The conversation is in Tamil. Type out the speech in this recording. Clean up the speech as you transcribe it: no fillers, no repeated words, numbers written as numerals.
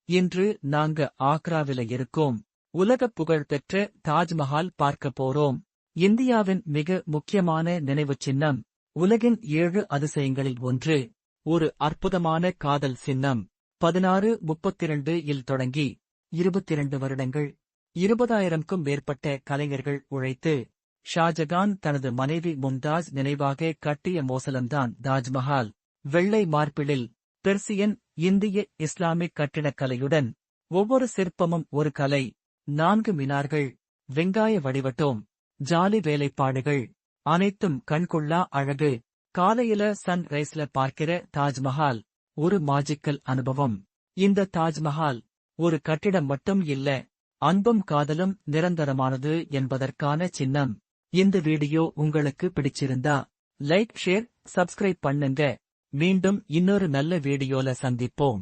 இன்று நாங்க ஆக்ராவில இருக்கோம். உலகப் புகழ் பெற்ற தாஜ்மஹால் பார்க்க போறோம். இந்தியாவின் மிக முக்கியமான நினைவுச் சின்னம். உலகின் 7 அதிசயங்களில் ஒன்று. ஒரு அற்புதமான காதல் சின்னம். 1632 இல் தொடங்கி 22 வருடங்கள் 20,000க்கும் மேற்பட்ட கலைஞர்கள் உழைத்து ஷாஜகான் தனது மனைவி மும்தாஜ் நினைவாக கட்டிய மோசலம்தான் தாஜ்மஹால். வெள்ளை மார்பிளில் பெர்சியன், இந்திய, இஸ்லாமிக் கட்டிடக்கலையுடன் ஒவ்வொரு சிற்பமும் ஒரு கலை. 4 மினார்கள், வெங்காய வடிவட்டோம், ஜாலி வேலைப்பாடுகள், அனைத்தும் கண்கொள்ளா அழகு. காலையில சன் ரைஸ்ல பார்க்கிற தாஜ்மஹால் ஒரு மாஜிக்கல் அனுபவம். இந்த தாஜ்மஹால் ஒரு கட்டிடம் மட்டும் இல்ல, அன்பும் காதலும் நிரந்தரமானது என்பதற்கான சின்னம். இந்த வீடியோ உங்களுக்கு பிடிச்சிருந்தா லைக், ஷேர், சப்ஸ்கிரைப் பண்ணுங்க. மீண்டும் இன்னொரு நல்ல வீடியோல சந்திப்போம்.